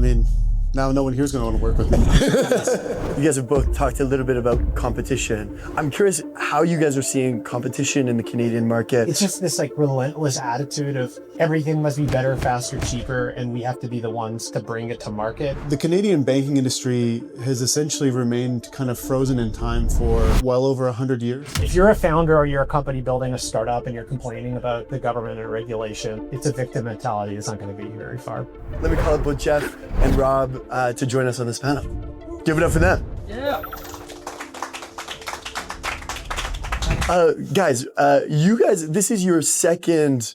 mean, now no one here is going to want to work with me. You guys have both talked a little bit about competition. I'm curious how you guys are seeing competition in the Canadian market. It's just this like relentless attitude of everything must be better, faster, cheaper, and we have to be the ones to bring it to market. The Canadian banking industry has essentially remained kind of frozen in time for well over 100 years. If you're a founder or you're a company building a startup and you're complaining about the government and regulation, it's a victim mentality. It's not going to get you very far. Let me call up both Jeff and Rob to join us on this panel. Give it up for them. Yeah. Guys, you guys, this is your second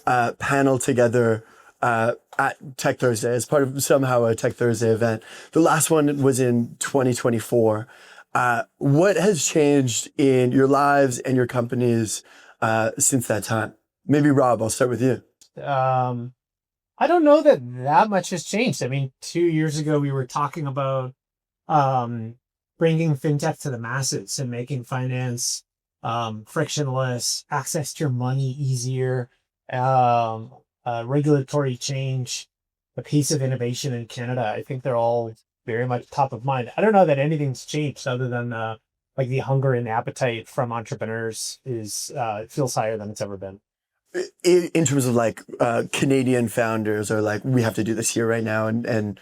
panel together at Tech Thursday as part of somehow a Tech Thursday event. The last one was in 2024. What has changed in your lives and your companies since that time? Maybe Rob, I'll start with you. I don't know that much has changed. I mean, 2 years ago, we were talking about bringing fintech to the masses and making finance frictionless, access to your money easier, regulatory change, the pace of innovation in Canada. I think they're all very much top of mind. I don't know that anything's changed other than like the hunger and appetite from entrepreneurs is it feels higher than it's ever been. In terms of like Canadian founders are like, we have to do this here right now and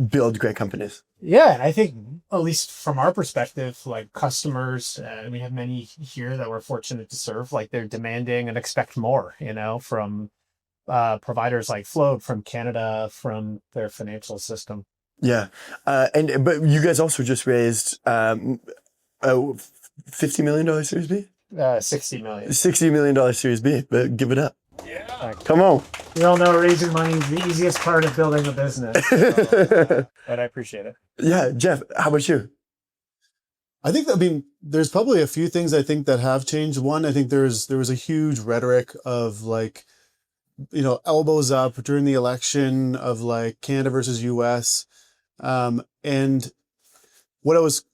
build great companies. Yeah, and I think at least from our perspective, like customers, and we have many here that we're fortunate to serve, like they're demanding and expect more, you know, from providers like Float, from Canada, from their financial system. Yeah, but you guys also just raised a $50 million Series B? 60 million. $60 million Series B, but give it up. Yeah. Come on. We all know raising money is the easiest part of building a business. So, but I appreciate it. Yeah, Jeff, how about you? I think, there's probably a few things I think that have changed. One, I think there was a huge rhetoric of like, you know, elbows up during the election of like Canada versus US. And what I was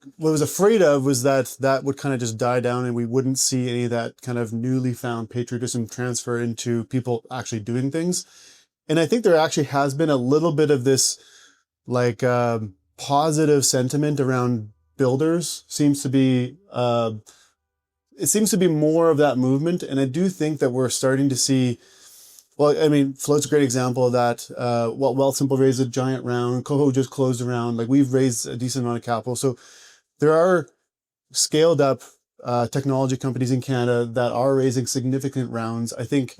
afraid of was that would kind of just die down and we wouldn't see any of that kind of newly found patriotism transfer into people actually doing things. And I think there actually has been a little bit of this like positive sentiment around builders. It seems to be more of that movement. And I do think that we're starting to see, well, I mean, Float's a great example of that. Wealthsimple raised a giant round. Coho just closed a round. Like we've raised a decent amount of capital. So there are scaled up technology companies in Canada that are raising significant rounds. I think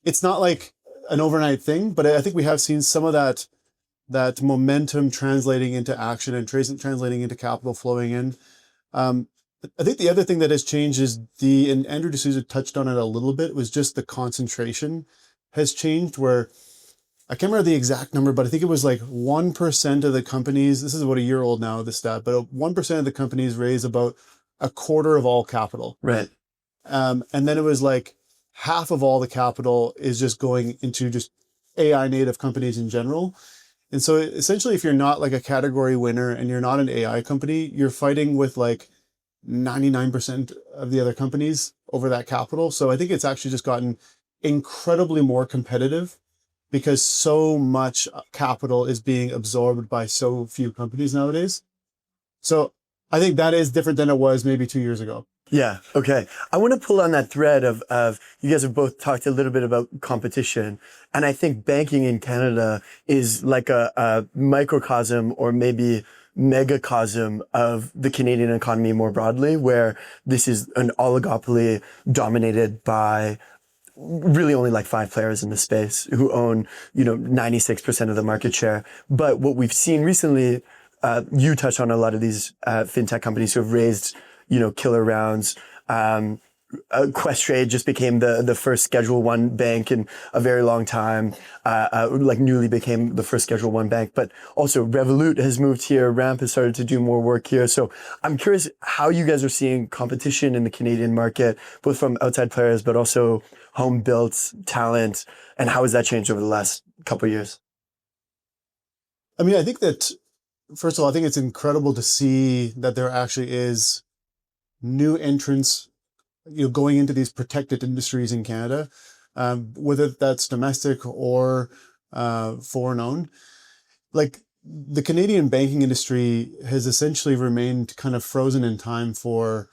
it's not like an overnight thing, but I think we have seen some of that momentum translating into action and translating into capital flowing in. I think the other thing that has changed is and Andrew D'Souza touched on it a little bit, was just the concentration has changed, where I can't remember the exact number, but I think it was like 1% of the companies, this is about a year old now, the stat, but 1% of the companies raise about a quarter of all capital. Right. And then it was like half of all the capital is just going into just AI native companies in general. And so essentially, if you're not like a category winner and you're not an AI company, you're fighting with like 99% of the other companies over that capital. So I think it's actually just gotten incredibly more competitive because so much capital is being absorbed by so few companies nowadays. So I think that is different than it was maybe 2 years ago. Yeah. Okay. I want to pull on that thread of you guys have both talked a little bit about competition, and I think banking in Canada is like a microcosm or maybe megacosm of the Canadian economy more broadly, where this is an oligopoly dominated by really only like 5 players in the space who own, 96% of the market share. But what we've seen recently, you touched on a lot of these fintech companies who have raised, killer rounds. Questrade just became the first Schedule I bank in a very long time, newly became the first Schedule I bank. But also Revolut has moved here. Ramp has started to do more work here. So I'm curious how you guys are seeing competition in the Canadian market, both from outside players, but also home-built talent, and how has that changed over the last couple of years? I mean, I think that, first of all, I think it's incredible to see that there actually is new entrants going into these protected industries in Canada, whether that's domestic or foreign owned. like the Canadian banking industry has essentially remained kind of frozen in time for,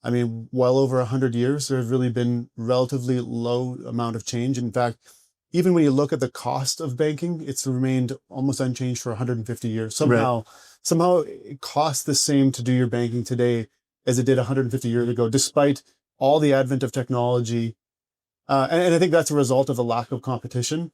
I mean, well over 100 years. There has really been relatively low amount of change. In fact, even when you look at the cost of banking, it's remained almost unchanged for 150 years. Somehow it costs the same to do your banking today as it did 150 years ago, despite all the advent of technology. And I think that's a result of a lack of competition.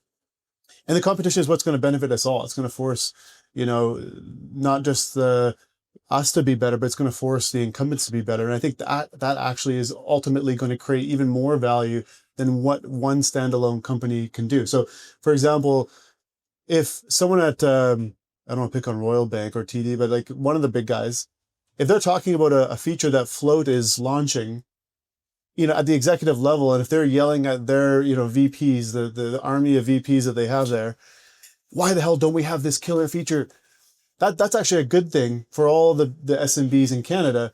And the competition is what's going to benefit us all. It's going to force, not just us to be better, but it's going to force the incumbents to be better. And I think that actually is ultimately going to create even more value than what one standalone company can do. So, for example, if someone at, I don't want to pick on Royal Bank or TD, but like one of the big guys, if they're talking about a feature that Float is launching, at the executive level, and if they're yelling at their, VPs, the army of VPs that they have there, why the hell don't we have this killer feature? That's actually a good thing for all the SMBs in Canada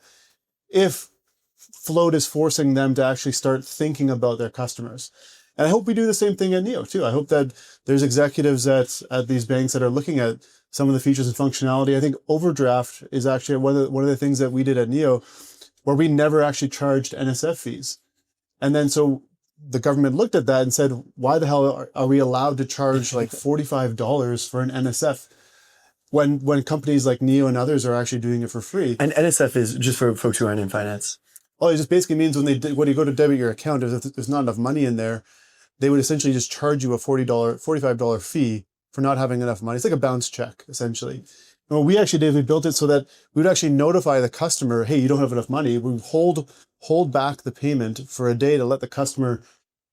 if Float is forcing them to actually start thinking about their customers. And I hope we do the same thing at Neo too. I hope that there's executives at these banks that are looking at some of the features and functionality. I think overdraft is actually one of the things that we did at Neo, where we never actually charged NSF fees. And then so the government looked at that and said, why the hell are we allowed to charge like $45 for an NSF when companies like Neo and others are actually doing it for free? And NSF is just for folks who aren't in finance. Oh, it just basically means when you go to debit your account, if there's not enough money in there, they would essentially just charge you a $45 fee for not having enough money. It's like a bounce check, essentially. And what we actually did, we built it so that we would actually notify the customer, hey, you don't have enough money. We hold back the payment for a day to let the customer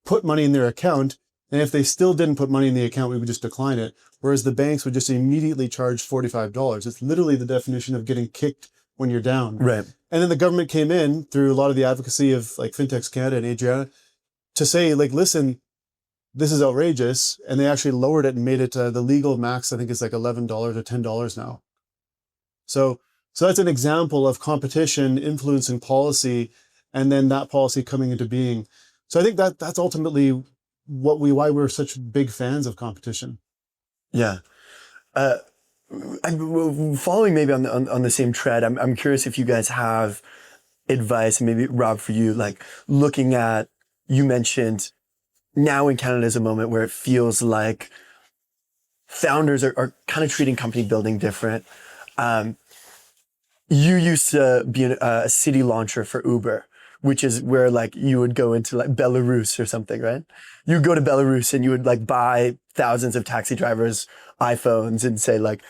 put money in their account. And if they still didn't put money in the account, we would just decline it. Whereas the banks would just immediately charge $45. It's literally the definition of getting kicked when you're down. Right. And then the government came in through a lot of the advocacy of like Fintechs Canada and Adriana to say, like, listen, this is outrageous. And they actually lowered it and made it the legal max, I think it's like $11 or $10 now. So that's an example of competition influencing policy and then that policy coming into being. So I think that's ultimately why we're such big fans of competition. Yeah. I'm following maybe on the same thread. I'm curious if you guys have advice, and maybe Rob, for you, like looking at, you mentioned now in Canada is a moment where it feels like founders are kind of treating company building different. You used to be a city launcher for Uber, which is where like you would go into like Belarus or something, right? You go to Belarus and you would like buy thousands of taxi drivers' iPhones and say like,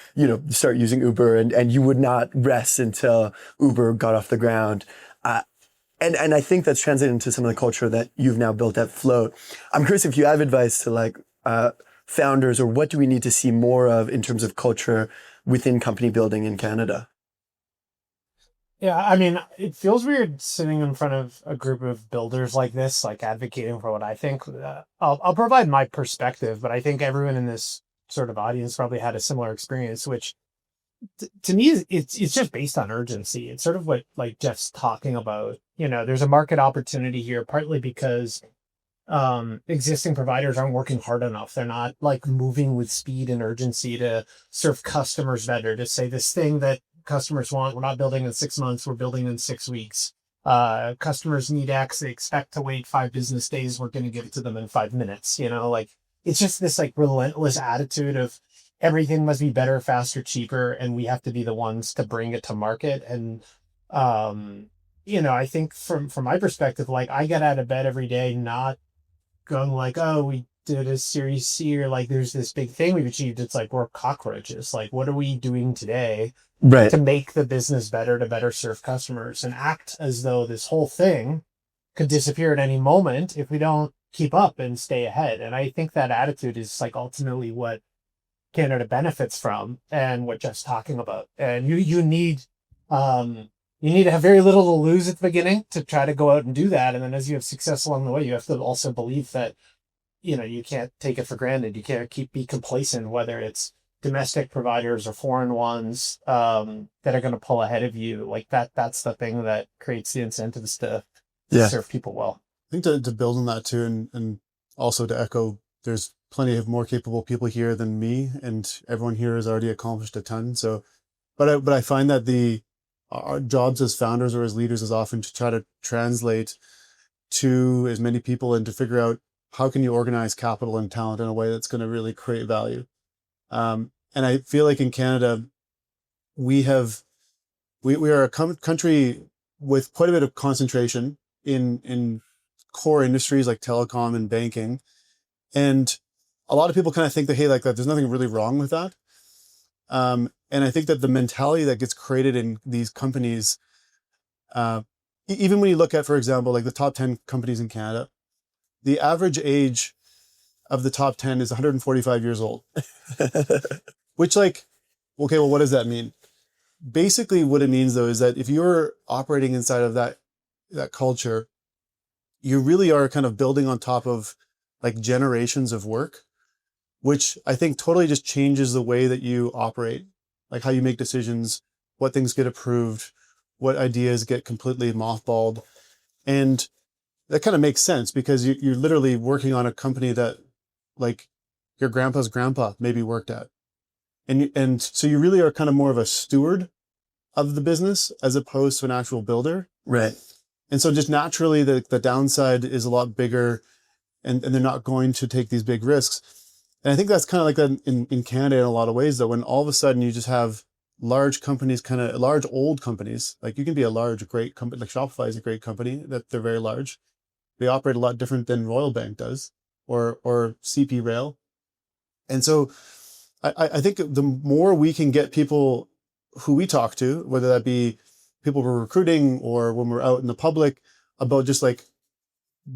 start using Uber, and you would not rest until Uber got off the ground. And I think that's translated into some of the culture that you've now built at Float. I'm curious if you have advice to like founders, or what do we need to see more of in terms of culture within company building in Canada? Yeah, I mean, it feels weird sitting in front of a group of builders like this, like advocating for what I think. I'll provide my perspective, but I think everyone in this sort of audience probably had a similar experience, which to me, it's just based on urgency. It's sort of what like Jeff's talking about. There's a market opportunity here, partly because existing providers aren't working hard enough. They're not like moving with speed and urgency to serve customers better, to say this thing that customers want, we're not building in 6 months, we're building in 6 weeks. Customers need X, they expect to wait 5 business days, we're going to give it to them in 5 minutes. Like it's just this like relentless attitude of everything must be better, faster, cheaper, and we have to be the ones to bring it to market. And I think from my perspective, like I get out of bed every day not going like, oh, we did a Series C, or like there's this big thing we've achieved. It's like we're cockroaches. Like, what are we doing today to make the business better, to better serve customers, and act as though this whole thing could disappear at any moment if we don't keep up and stay ahead. And I think that attitude is like ultimately what Canada benefits from, and what Jeff's talking about. And you need to have very little to lose at the beginning to try to go out and do that. And then as you have success along the way, you have to also believe that you can't take it for granted. You can't be complacent, whether it's domestic providers or foreign ones that are going to pull ahead of you. Like that's the thing that creates the incentives to serve people well. I think to build on that too, and also to echo there's plenty of more capable people here than me, and everyone here has already accomplished a ton. So, but I find that our jobs as founders or as leaders is often to try to translate to as many people and to figure out how can you organize capital and talent in a way that's going to really create value. And I feel like in Canada, we are a country with quite a bit of concentration in core industries like telecom and banking. And a lot of people kind of think that, hey, like that, there's nothing really wrong with that. And I think that the mentality that gets created in these companies, even when you look at, for example, like the top 10 companies in Canada, the average age of the top 10 is 145 years old. Which, like, okay, well, what does that mean? Basically, what it means, though, is that if you're operating inside of that culture, you really are kind of building on top of like generations of work, which I think totally just changes the way that you operate, like how you make decisions, what things get approved, what ideas get completely mothballed. And that kind of makes sense because you're literally working on a company that like your grandpa's grandpa maybe worked at. And so you really are kind of more of a steward of the business as opposed to an actual builder. Right. And so just naturally the downside is a lot bigger and they're not going to take these big risks. And I think that's kind of like that in Canada in a lot of ways, though, when all of a sudden you just have large companies, kind of large old companies, like you can be a large, great company, like Shopify is a great company, that they're very large. They operate a lot different than Royal Bank does or CP Rail. And so I think the more we can get people who we talk to, whether that be people we're recruiting or when we're out in the public, about just like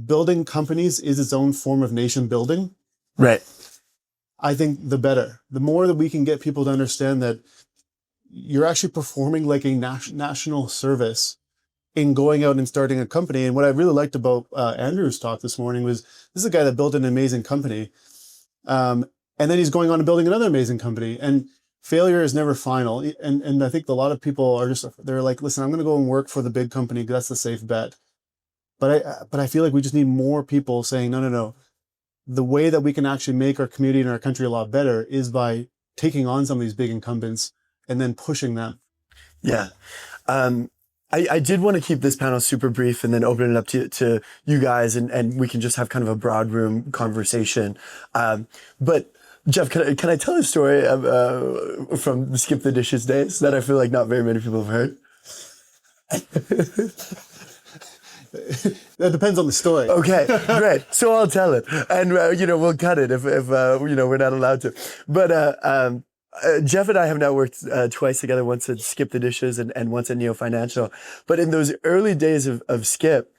building companies is its own form of nation building. Right. I think the better. The more that we can get people to understand that you're actually performing like a national service in going out and starting a company. And what I really liked about Andrew's talk this morning was this is a guy that built an amazing company. And then he's going on and building another amazing company. And failure is never final. And I think a lot of people are they're like, listen, I'm going to go and work for the big company because that's the safe bet. But I feel like we just need more people saying, no. The way that we can actually make our community and our country a lot better is by taking on some of these big incumbents and then pushing them. Yeah. I did want to keep this panel super brief and then open it up to you guys and we can just have kind of a broad room conversation. But Jeff, can I tell a story from Skip the Dishes days that I feel like not very many people have heard? That depends on the story. Okay, great. So I'll tell it, and we'll cut it if we're not allowed to. But Jeff and I have now worked twice together. Once at Skip the Dishes and once at Neo Financial. But in those early days of Skip,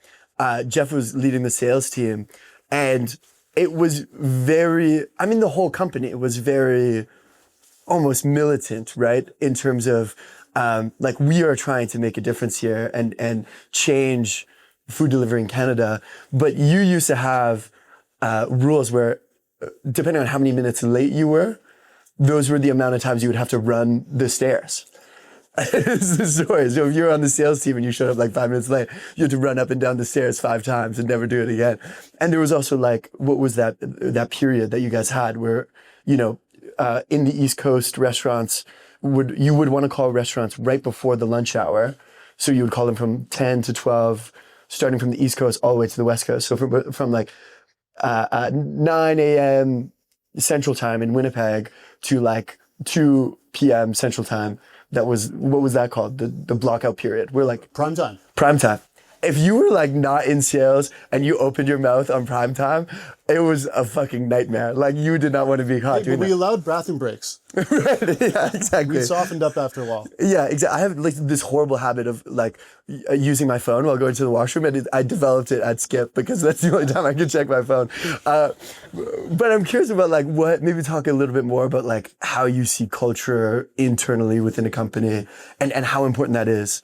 Jeff was leading the sales team, and it was the whole company, it was very almost militant, right? In terms of like we are trying to make a difference here and change food delivery in Canada. But you used to have rules where depending on how many minutes late you were, those were the amount of times you would have to run the stairs. It's the story. So if you're on the sales team and you showed up like 5 minutes late, you had to run up and down the stairs 5 times and never do it again. And there was also like, what was that period that you guys had where, in the East Coast restaurants, you would want to call restaurants right before the lunch hour. So you would call them from 10 to 12, starting from the East Coast all the way to the West Coast. So from like 9 a.m. Central Time in Winnipeg to like 2 p.m. Central Time. That was, what was that called? The blockout period. We're like Prime time. If you were like not in sales and you opened your mouth on prime time, it was a fucking nightmare. Like you did not want to be caught doing that. We allowed bathroom breaks. Right, yeah, exactly. We softened up after a while. Yeah, exactly. I have like this horrible habit of like using my phone while going to the washroom, and I developed it at Skip because that's the only time I can check my phone. But I'm curious about like maybe talk a little bit more about like how you see culture internally within a company and how important that is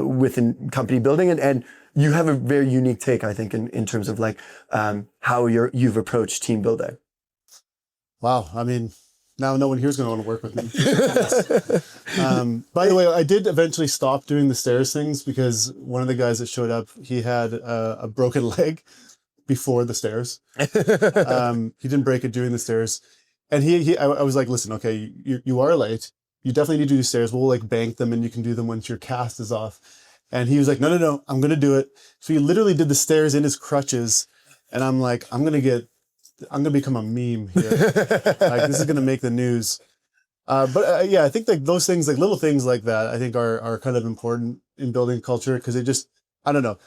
within company building. And you have a very unique take, I think, in terms of like how you've approached team building. Wow. I mean, now no one here is going to want to work with me. By the way, I did eventually stop doing the stairs things because one of the guys that showed up, he had a broken leg before the stairs. He didn't break it during the stairs. And I was like, listen, okay, you are late. You definitely need to do stairs. We'll like bank them and you can do them once your cast is off. And he was like, no, I'm going to do it. So he literally did the stairs in his crutches. And I'm like, I'm going to become a meme here. Like, this is going to make the news. But yeah, I think like those things, like little things like that, I think are kind of important in building culture, because it just, I don't know.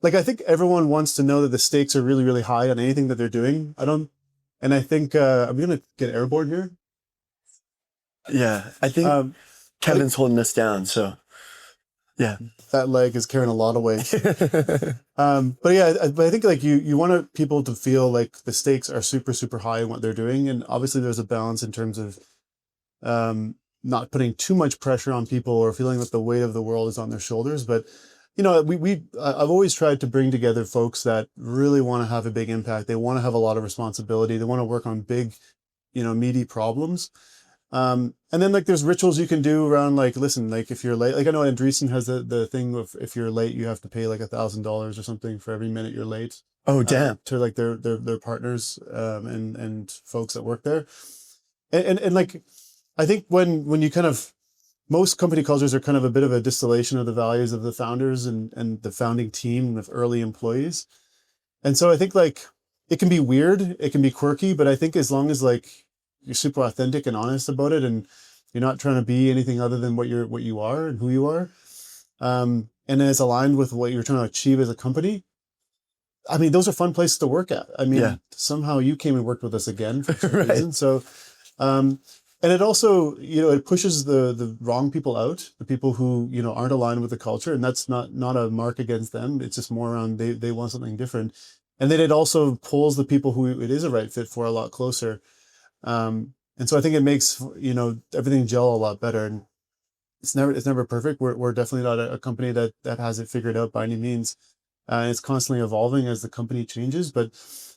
Like, I think everyone wants to know that the stakes are really, really high on anything that they're doing. And I think, I'm going to get airborne here. Yeah, I think Kevin's holding us down, so yeah. That leg is carrying a lot of weight. But yeah, but I think like you want people to feel like the stakes are super, super high in what they're doing. And obviously there's a balance in terms of not putting too much pressure on people or feeling that the weight of the world is on their shoulders. But, you know, I've always tried to bring together folks that really want to have a big impact. They want to have a lot of responsibility. They want to work on big, you know, meaty problems. And then like there's rituals you can do around like, listen, like if you're late, like I know Andreessen has the thing of if you're late, you have to pay like $1,000 or something for every minute you're late. Oh, damn. To like their partners, and folks that work there. And like, I think when you kind of, most company cultures are kind of a bit of a distillation of the values of the founders and the founding team of early employees. And so I think like it can be weird, it can be quirky, but I think as long as like you're super authentic and honest about it, and you're not trying to be anything other than what you are and who you are, and it's aligned with what you're trying to achieve as a company. I mean, those are fun places to work at. I mean, somehow you came and worked with us again for some right. reason. So, and it also, you know, it pushes the wrong people out, the people who, you know, aren't aligned with the culture, and that's not a mark against them. It's just more around they want something different, and then it also pulls the people who it is a right fit for a lot closer. And so I think it makes, you know, everything gel a lot better. And it's never perfect. We're definitely not a company that has it figured out by any means. It's constantly evolving as the company changes, but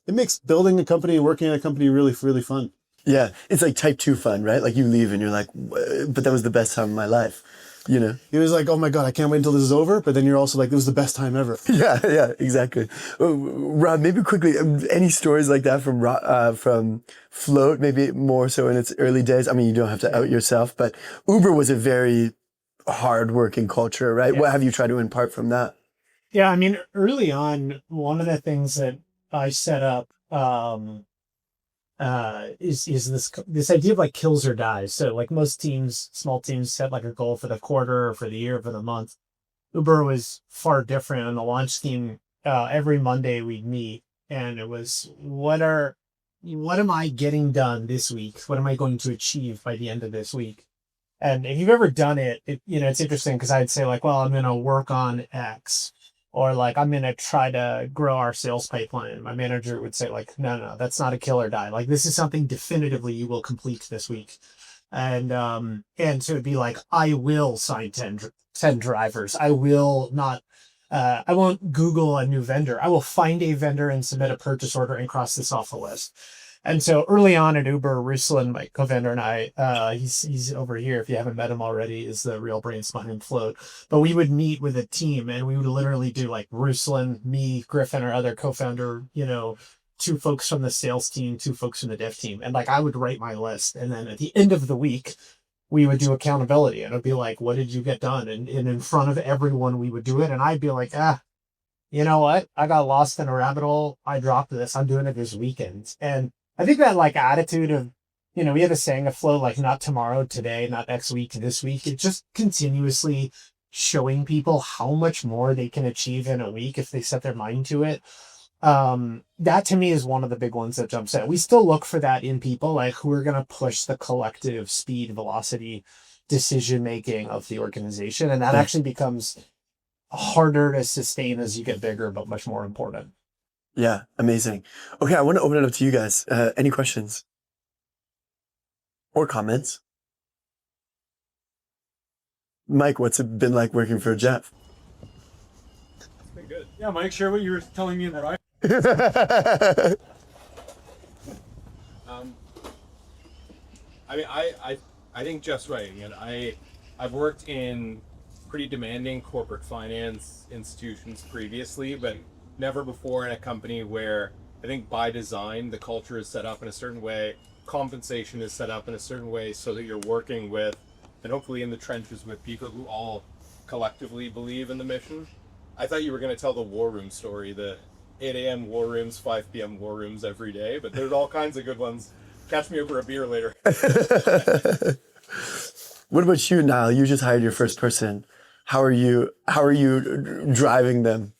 it makes building a company and working at a company really, really fun. Yeah. It's like type 2 fun, right? Like you leave and you're like, but that was the best time of my life. You know, it was like, oh my God, I can't wait until this is over. But then you're also like, it was the best time ever. Yeah, exactly. Rob, maybe quickly, any stories like that from Float, maybe more so in its early days? I mean, you don't have to out yourself, but Uber was a very hard-working culture, right? Yeah. What have you tried to impart from that? Yeah, I mean, early on, one of the things that I set up is this idea of like kills or dies. So like most teams, small teams set like a goal for the quarter or for the year or for the month. Uber was far different. On the launch team, every Monday we'd meet, and it was what am I getting done this week? What am I going to achieve by the end of this week? And if you've ever done it, you know, it's interesting because I'd say like, well, I'm going to work on X. Or like, I'm going to try to grow our sales pipeline. And my manager would say like, no, that's not a kill or die. Like, this is something definitively you will complete this week. And so it'd be like, I will sign 10 drivers. I will not, I won't Google a new vendor. I will find a vendor and submit a purchase order and cross this off the list. And so early on at Uber, Ruslan, my co-founder, and I, he's over here, if you haven't met him already, is the real brains behind Float. But we would meet with a team and we would literally do like Ruslan, me, Griffin, our other co-founder, you know, 2 folks from the sales team, 2 folks from the dev team. And like, I would write my list. And then at the end of the week, we would do accountability. And it'd be like, what did you get done? And in front of everyone, we would do it. And I'd be like, you know what? I got lost in a rabbit hole. I dropped this. I'm doing it this weekend. And I think that like attitude of, you know, we have a saying of Flow, like not tomorrow, today, not next week, this week. It's just continuously showing people how much more they can achieve in a week if they set their mind to it. That to me is one of the big ones that jumps out. We still look for that in people, like who are going to push the collective speed, velocity, decision-making of the organization. And that actually becomes harder to sustain as you get bigger, but much more important. Yeah, amazing. Okay, I want to open it up to you guys. Any questions or comments? Mike, what's it been like working for Jeff? It's been good. Yeah, Mike, share what you were telling me in that I mean, I think Jeff's right. You know, I've worked in pretty demanding corporate finance institutions previously, but never before in a company where I think by design the culture is set up in a certain way, compensation is set up in a certain way, so that you're working with and hopefully in the trenches with people who all collectively believe in the mission. I thought you were going to tell the war room story, the 8 a.m. war rooms, 5 p.m. war rooms every day, but there's all kinds of good ones. Catch me over a beer later. What about you, Niall? You just hired your first person. How are you driving them?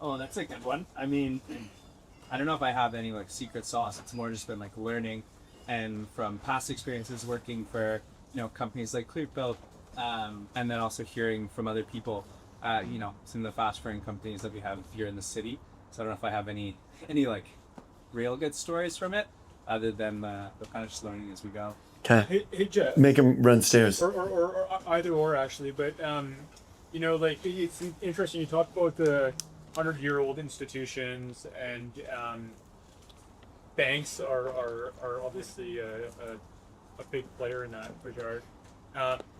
Oh, that's a good one. I mean, I don't know if I have any like secret sauce. It's more just been like learning and from past experiences working for, companies like Clearbuilt, and then also hearing from other people, some of the fast growing companies that we have here in the city. So I don't know if I have any like real good stories from it, other than the kind of just learning as we go. Okay. Hey Jeff. Make him run stairs. Or either or actually, but like it's interesting. You talk about the 100-year-old institutions and banks are obviously a big player in that regard.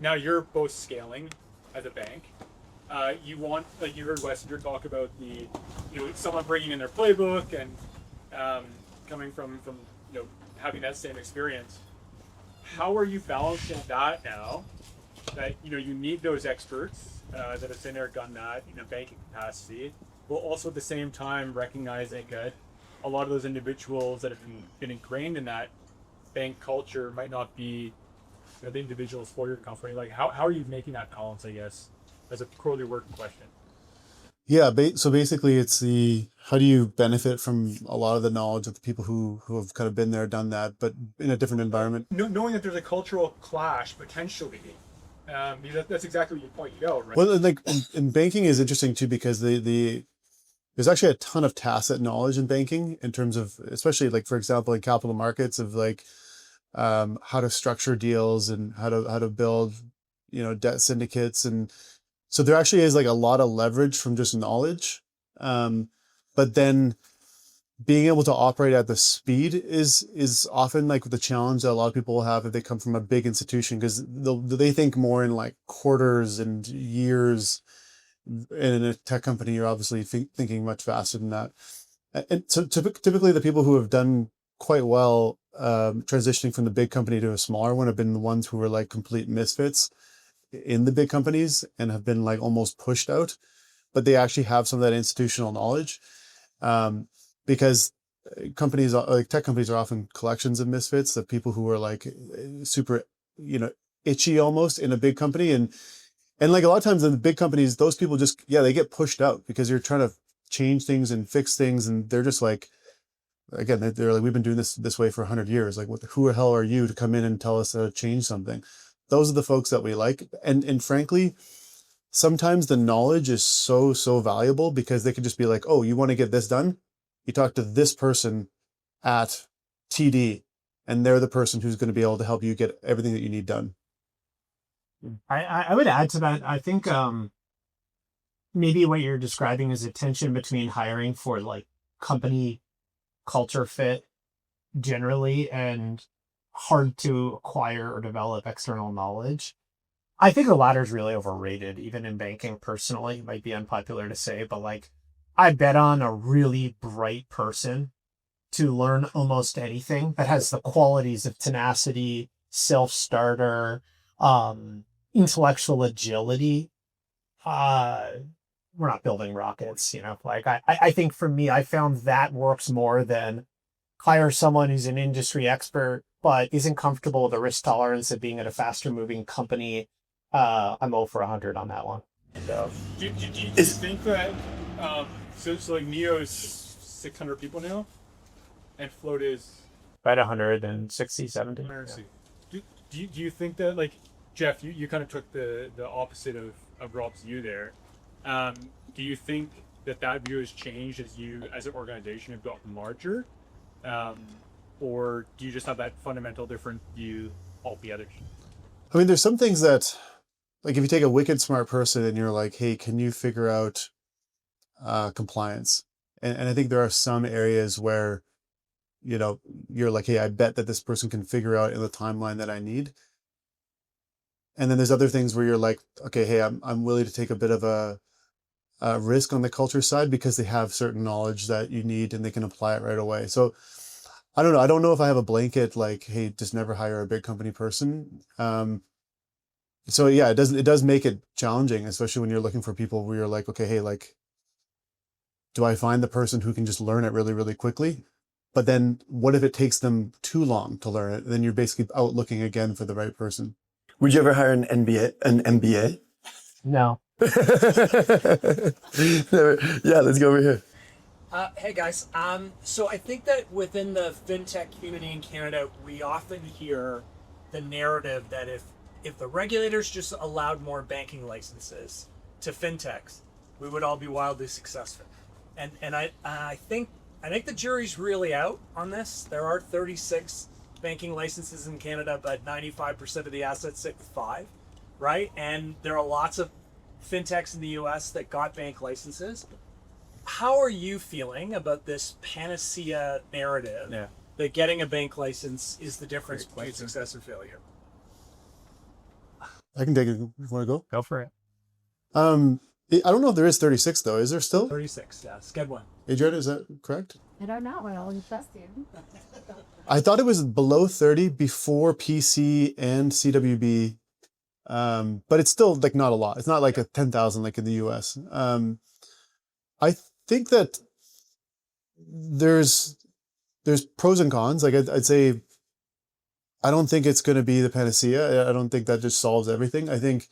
Now you're both scaling as a bank. You want, like you heard Wessinger talk about the, someone bringing in their playbook and coming from having that same experience. How are you balancing that now? That you need those experts that have been there, done that in a banking capacity, while also at the same time recognizing that a lot of those individuals that have been ingrained in that bank culture might not be the individuals for your company. Like how are you making that balance? I guess as a purely working question. Yeah, so basically it's how do you benefit from a lot of the knowledge of the people who have kind of been there, done that, but in a different environment. Knowing that there's a cultural clash potentially, that's exactly what you pointed out, right? Well, like in banking is interesting too, because there's actually a ton of tacit knowledge in banking in terms of, especially like, for example, in capital markets, of like how to structure deals and how to build, debt syndicates. And so there actually is like a lot of leverage from just knowledge. But then being able to operate at the speed is often like the challenge that a lot of people will have if they come from a big institution, because they think more in like quarters and years. And in a tech company, you're obviously thinking much faster than that. And so typically the people who have done quite well transitioning from the big company to a smaller one have been the ones who were like complete misfits in the big companies and have been like almost pushed out, but they actually have some of that institutional knowledge, because companies like tech companies are often collections of misfits, of people who are like super, itchy almost in a big company. And like a lot of times in the big companies, those people just, they get pushed out because you're trying to change things and fix things. And they're just like, again, they're like, we've been doing this way for 100 years. Like, who the hell are you to come in and tell us how to change something? Those are the folks that we like. And frankly, sometimes the knowledge is so valuable because they could just be like, oh, you want to get this done? You talk to this person at TD, and they're the person who's going to be able to help you get everything that you need done. I would add to that. I think maybe what you're describing is a tension between hiring for like company culture fit generally and hard to acquire or develop external knowledge. I think the latter is really overrated, even in banking personally. It might be unpopular to say, but like I bet on a really bright person to learn almost anything that has the qualities of tenacity, self-starter, intellectual agility. We're not building rockets, like I think for me, I found that works more than hire someone who's an industry expert, but isn't comfortable with the risk tolerance of being at a faster moving company. I'm 0 for 100 on that one. So, do you think that, so like Neo is 600 people now and Float is about 160, 70. Yeah. Do you think that, like, Jeff, you kind of took the opposite of Rob's view there. Do you think that view has changed as an organization have gotten larger? Or do you just have that fundamental different view altogether? I mean, there's some things that, like if you take a wicked smart person and you're like, hey, can you figure out compliance? And I think there are some areas where, you're like, hey, I bet that this person can figure out in the timeline that I need. And then there's other things where you're like, okay, hey, I'm willing to take a bit of a risk on the culture side because they have certain knowledge that you need and they can apply it right away. So I don't know. I don't know if I have a blanket like, hey, just never hire a big company person. So yeah, it does make it challenging, especially when you're looking for people where you're like, okay, hey, like, do I find the person who can just learn it really, really quickly? But then what if it takes them too long to learn it? Then you're basically out looking again for the right person. Would you ever hire an MBA? No. Yeah, let's go over here. Hey guys, so I think that within the fintech community in Canada, we often hear the narrative that if the regulators just allowed more banking licenses to fintechs, we would all be wildly successful. And I think the jury's really out on this. There are 36 banking licenses in Canada, but 95% of the assets sit with 5, right? And there are lots of fintechs in the US that got bank licenses. How are you feeling about this panacea narrative that getting a bank license is the difference between success and failure? I can take it. You want to go? Go for it. I don't know if there is 36 though. Is there still? 36, yeah. Sked one. Adrian, is that correct? I don't know. I'll trust you. I thought it was below 30 before PC and CWB. But it's still like not a lot. It's not like a 10,000 like in the US. I think that there's pros and cons. Like I'd say, I don't think it's going to be the panacea. I don't think that just solves everything. I think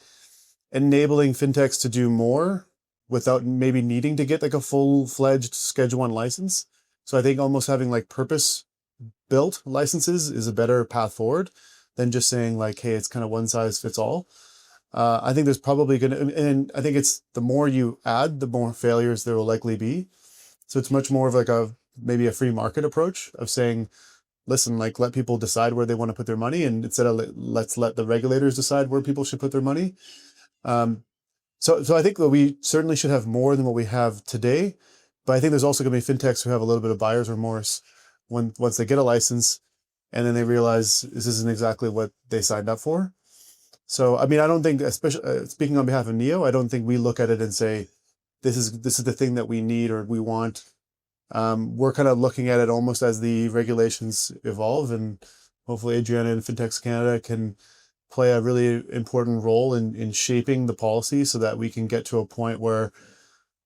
enabling fintechs to do more without maybe needing to get like a full-fledged Schedule 1 license. So I think almost having like purpose-built licenses is a better path forward than just saying like, hey, it's kind of one size fits all. I think there's probably going to, and I think it's the more you add, the more failures there will likely be. So it's much more of like maybe a free market approach of saying, listen, like let people decide where they want to put their money, and instead of let's let the regulators decide where people should put their money. So I think that we certainly should have more than what we have today, but I think there's also going to be fintechs who have a little bit of buyer's remorse once they get a license, and then they realize this isn't exactly what they signed up for. So I mean, I don't think, especially speaking on behalf of Neo, I don't think we look at it and say this is the thing that we need or we want. We're kind of looking at it almost as the regulations evolve, and hopefully Adriana and Fintechs Canada can play a really important role in shaping the policy so that we can get to a point where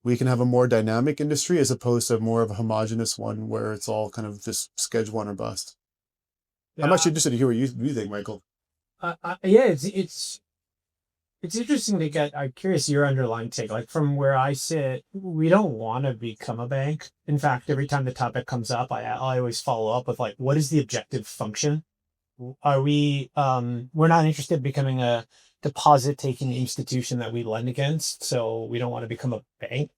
we can have a more dynamic industry as opposed to more of a homogenous one where it's all kind of just Schedule 1 or bust. Yeah. I'm actually interested to hear what you think, Michael. Yeah, it's interesting to get. I'm curious your underlying take. Like from where I sit, we don't want to become a bank. In fact, every time the topic comes up, I always follow up with like, what is the objective function? Are we? We're not interested in becoming a deposit-taking institution that we lend against, so we don't want to become a bank.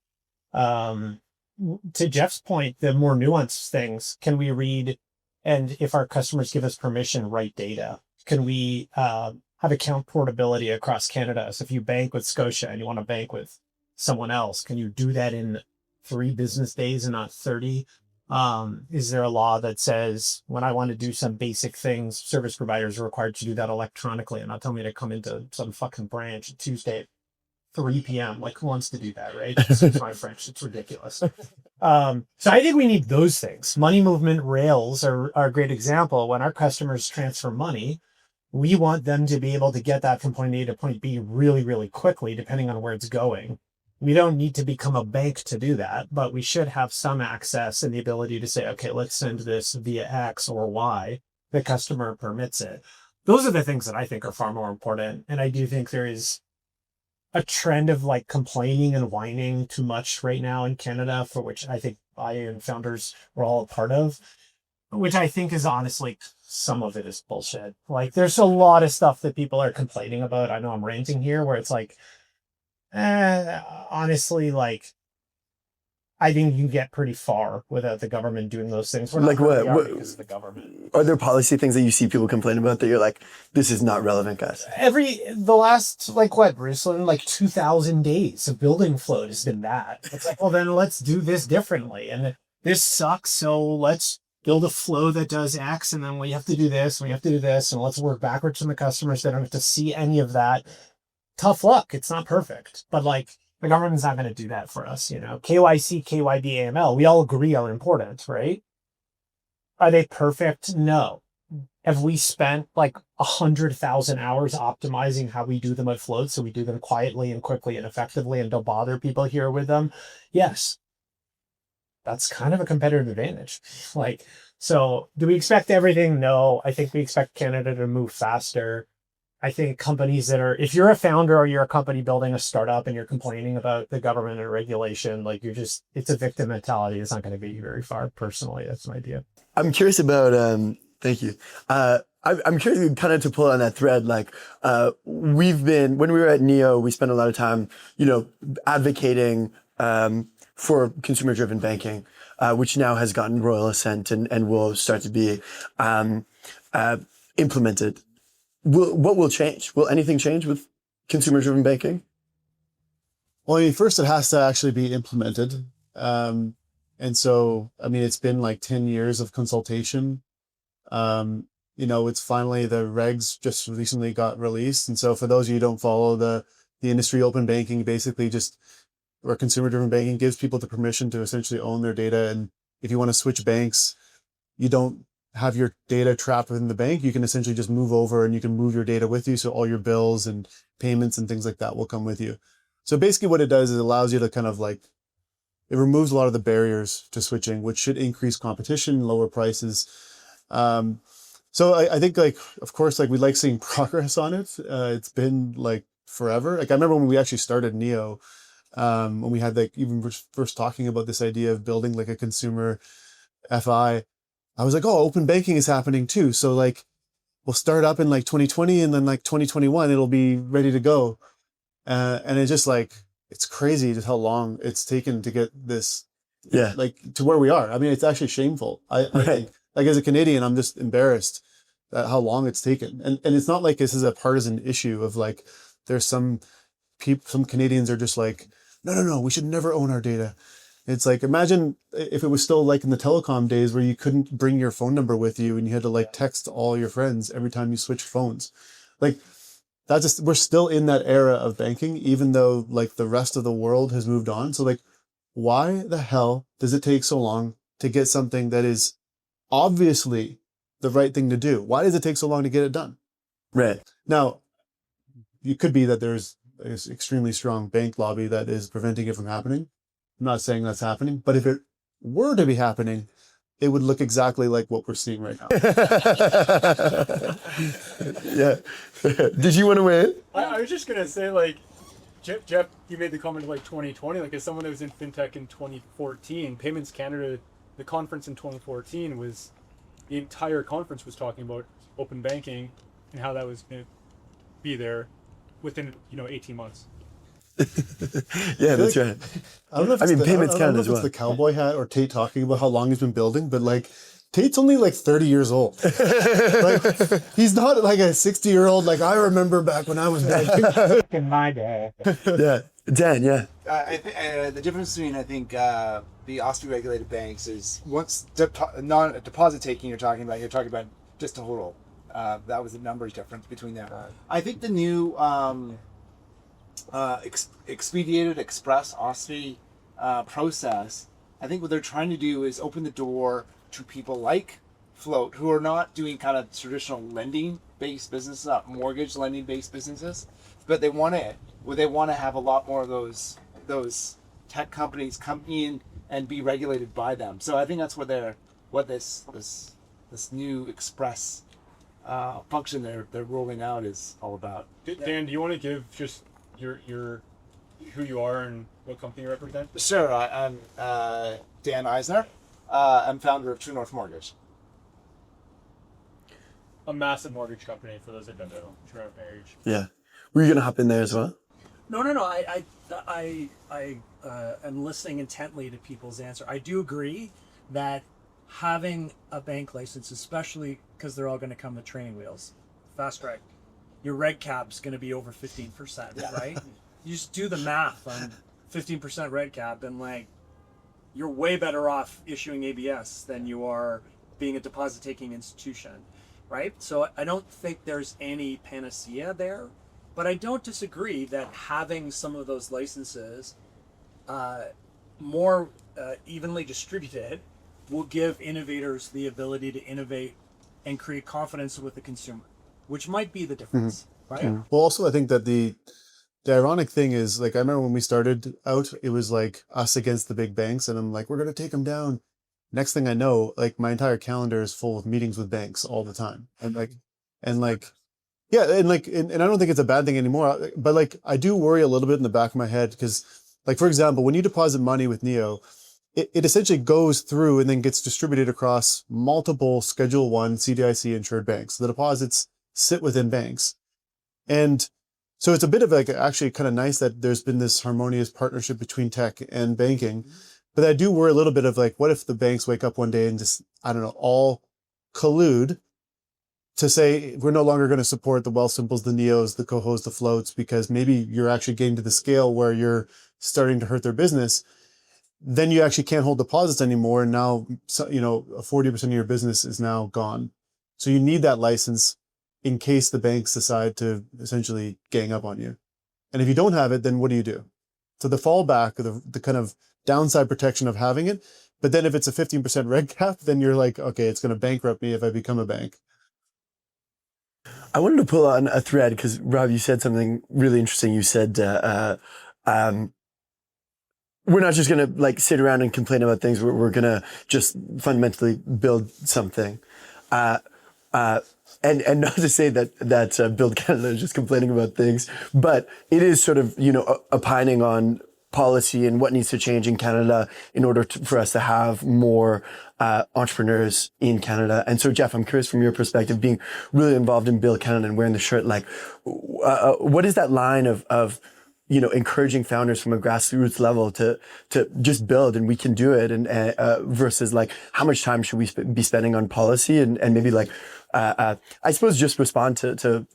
To Jeff's point, the more nuanced things, can we read, and if our customers give us permission, write data? Can we have account portability across Canada? So if you bank with Scotia and you want to bank with someone else, can you do that in 3 business days and not 30? Is there a law that says when I want to do some basic things, service providers are required to do that electronically and not tell me to come into some fucking branch Tuesday at 3 p.m. Like who wants to do that, right? Excuse my French. It's ridiculous. So I think we need those things. Money movement rails are a great example. When our customers transfer money, we want them to be able to get that from point A to point B really, really quickly, depending on where it's going. We don't need to become a bank to do that, but we should have some access and the ability to say, okay, let's send this via X or Y. The customer permits it. Those are the things that I think are far more important. And I do think there is a trend of like complaining and whining too much right now in Canada, for which I think I and founders were all a part of, which I think is honestly, some of it is bullshit. Like there's a lot of stuff that people are complaining about. I know I'm ranting here where it's like, honestly, like I think you can get pretty far without the government doing those things. We're not Like where we what? are because of the government. Are there policy things that you see people complain about that you're like, this is not relevant, guys? The last, like what, Ruslan, like 2,000 days of building float has been that. It's like, well, then let's do this differently. And this sucks, so let's build a flow that does X, and then we have to do this, and we have to do this, and let's work backwards from the customers. They don't have to see any of that. Tough luck. It's not perfect. But like, The government's not going to do that for us. You know, KYC, KYB, AML, we all agree are important, right? Are they perfect? No. Have we spent like 100,000 hours optimizing how we do them at Float so we do them quietly and quickly and effectively and don't bother people here with them? Yes. That's kind of a competitive advantage. Like, so do we expect everything? No. I think we expect Canada to move faster. I think companies that are, if you're a founder or you're a company building a startup and you're complaining about the government and regulation, like you're just, it's a victim mentality. It's not going to get you very far. Personally, that's my idea. I'm curious about, thank you. I'm curious kind of to pull on that thread. Like, we've been, when we were at Neo, we spent a lot of time, you know, advocating, for consumer-driven banking, which now has gotten royal assent and will start to be, implemented. What will change? Will anything change with consumer-driven banking? Well, I mean, first it has to actually be implemented. And so, I mean, it's been like 10 years of consultation. You know, it's finally, the regs just recently got released. And so for those of you who don't follow the industry, open banking basically just, or consumer-driven banking, gives people the permission to essentially own their data. And if you want to switch banks, you don't have your data trapped within the bank. You can essentially just move over and you can move your data with you. So all your bills and payments and things like that will come with you. So basically what it does is it allows you to kind of like, it removes a lot of the barriers to switching, which should increase competition, lower prices. So I think, like, of course, like, we like seeing progress on it. It's been like forever. Like, I remember when we actually started Neo, when we had like even first talking about this idea of building like a consumer FI, I was like, oh, open banking is happening too. So like, we'll start up in like 2020 and then like 2021, it'll be ready to go. And it's just like, it's crazy just how long it's taken to get this, like, to where we are. I mean, it's actually shameful. I think, like, as a Canadian, I'm just embarrassed at how long it's taken. And it's not like this is a partisan issue of like, there's some Canadians are just like, no, we should never own our data. It's like, imagine if it was still like in the telecom days where you couldn't bring your phone number with you and you had to like text all your friends every time you switched phones. Like, that's just, we're still in that era of banking, even though like the rest of the world has moved on. So like, why the hell does it take so long to get something that is obviously the right thing to do? Why does it take so long to get it done? Right. Now, it could be that there's an extremely strong bank lobby that is preventing it from happening. I'm not saying that's happening, but if it were to be happening, it would look exactly like what we're seeing right now. Yeah. Did you want to weigh in? I was just going to say, like, Jeff, you made the comment of like 2020, like, as someone that was in fintech in 2014, Payments Canada, the conference in 2014 was, the entire conference was talking about open banking and how that was going to be there within, 18 months. Yeah, that's right. I don't know if it's Payments Canada as well. It's the cowboy hat or Tate talking about how long he's been building, but like, Tate's only like 30 years old. Like, he's not like a 60-year-old, like, I remember back when I was banking. In my day. Yeah. Dan, yeah. I think the difference between, I think, the OSFI-regulated banks is once deposit taking you're talking about just a total. That was the numbers difference between them. I think the new expedited express OSFI process, I think what they're trying to do is open the door to people like Float, who are not doing kind of traditional lending-based businesses, not mortgage lending-based businesses, but they want to have a lot more of those tech companies come in and be regulated by them. So I think that's what this new express function they're rolling out is all about. Dan, do you want to give just your who you are and what company you represent? Sure, I'm Dan Eisner. I'm founder of True North Mortgage. A massive mortgage company, for those that don't know. True North Mortgage. Yeah. Were you going to hop in there as well? No. I am listening intently to people's answer. I do agree that having a bank license, especially because they're all going to come with training wheels, fast track, your reg cap's going to be over 15%, right? You just do the math on 15% reg cap, and like, you're way better off issuing ABS than you are being a deposit-taking institution, right? So I don't think there's any panacea there, But I don't disagree that having some of those licenses more evenly distributed will give innovators the ability to innovate and create confidence with the consumer, which might be the difference, right? Well, also, I think that the ironic thing is, like, I remember when we started out, it was like us against the big banks, and I'm like, we're going to take them down. Next thing I know, like, my entire calendar is full of meetings with banks all the time. Yeah, and I don't think it's a bad thing anymore, but like, I do worry a little bit in the back of my head because, like, for example, when you deposit money with Neo, it essentially goes through and then gets distributed across multiple Schedule 1 CDIC insured banks. The deposits sit within banks. And so it's a bit of like actually kind of nice that there's been this harmonious partnership between tech and banking. But I do worry a little bit of like, what if the banks wake up one day and just, I don't know, all collude to say we're no longer going to support the Wealthsimples, the Neos, the Cohos, the Floats, because maybe you're actually getting to the scale where you're starting to hurt their business. Then you actually can't hold deposits anymore. And now, 40% of your business is now gone. So you need that license in case the banks decide to essentially gang up on you. And if you don't have it, then what do you do? So the fallback, the kind of downside protection of having it. But then if it's a 15% reg cap, then you're like, okay, it's going to bankrupt me if I become a bank. I wanted to pull on a thread because, Rob, you said something really interesting. You said, we're not just going to like sit around and complain about things. We're going to just fundamentally build something. And not to say that Build Canada is just complaining about things, but it is sort of, opining on policy and what needs to change in Canada in order for us to have more entrepreneurs in Canada. And so, Jeff, I'm curious from your perspective, being really involved in Build Canada and wearing the shirt, like, what is that line of encouraging founders from a grassroots level to just build and we can do it, and versus like how much time should we be spending on policy and maybe like I suppose just respond to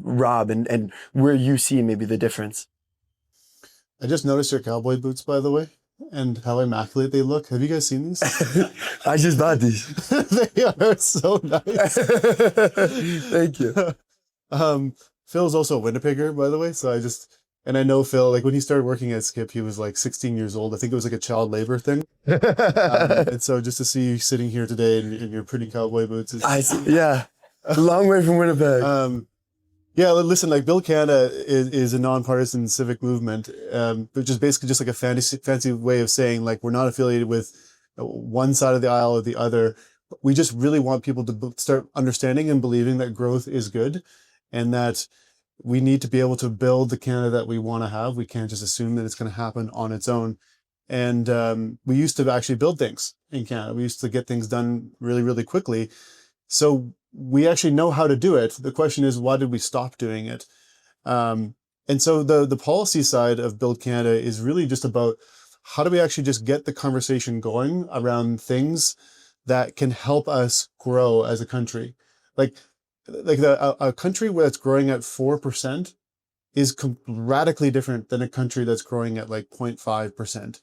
Rob and where you see maybe the difference. I just noticed your cowboy boots, by the way, and how immaculate they look. Have you guys seen these? I just bought these. They are so nice. Thank you. Phil's also a Winnipegger, by the way. So I know Phil, like when he started working at Skip, he was like 16 years old. I think it was like a child labor thing. And so just to see you sitting here today in your pretty cowboy boots. Yeah. A long way from Winnipeg. Yeah, listen, like Build Canada is a nonpartisan civic movement, which is basically just like a fancy way of saying like we're not affiliated with one side of the aisle or the other. We just really want people to start understanding and believing that growth is good and that we need to be able to build the Canada that we want to have. We can't just assume that it's going to happen on its own. And we used to actually build things in Canada. We used to get things done really, really quickly. So we actually know how to do it. The question is, why did we stop doing it? And so the policy side of Build Canada is really just about how do we actually just get the conversation going around things that can help us grow as a country. Like a country where it's growing at 4% is radically different than a country that's growing at like 0.5%.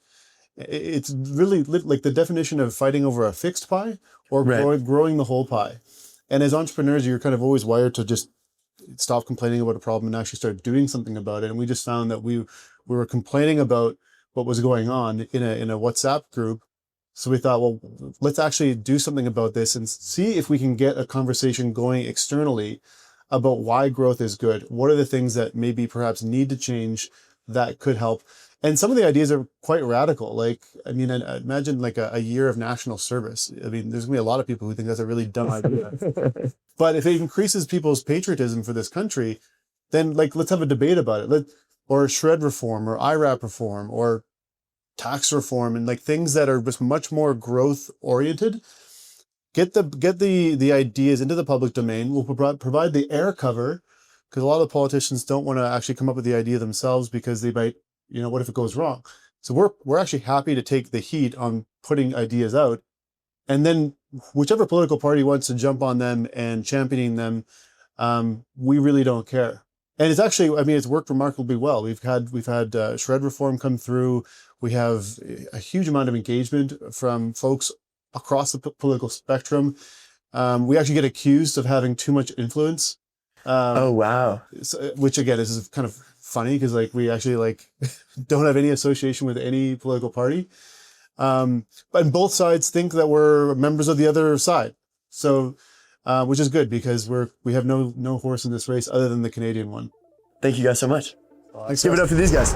It's really like the definition of fighting over a fixed pie or growing the whole pie. And as entrepreneurs, you're kind of always wired to just stop complaining about a problem and actually start doing something about it. And we just found that we were complaining about what was going on in a WhatsApp group. So we thought, well, let's actually do something about this and see if we can get a conversation going externally about why growth is good. What are the things that maybe perhaps need to change that could help? And some of the ideas are quite radical. Like, I mean, I imagine like a year of national service. I mean, there's gonna be a lot of people who think that's a really dumb idea. But if it increases people's patriotism for this country, then like, let's have a debate about it. Or shred reform or IRAP reform or tax reform and like things that are just much more growth oriented. Get the ideas into the public domain. We'll provide the air cover because a lot of politicians don't want to actually come up with the idea themselves because they might, what if it goes wrong? So we're actually happy to take the heat on putting ideas out. And then whichever political party wants to jump on them and championing them, we really don't care. And it's actually, I mean, it's worked remarkably well. We've had shred reform come through. We have a huge amount of engagement from folks across the political spectrum. We actually get accused of having too much influence Oh wow. So, which again is kind of funny because like we actually like don't have any association with any political party. But both sides think that we're members of the other side. So, which is good because we have no horse in this race other than the Canadian one. Thank you guys so much. Thanks, Give it guys. up for these guys.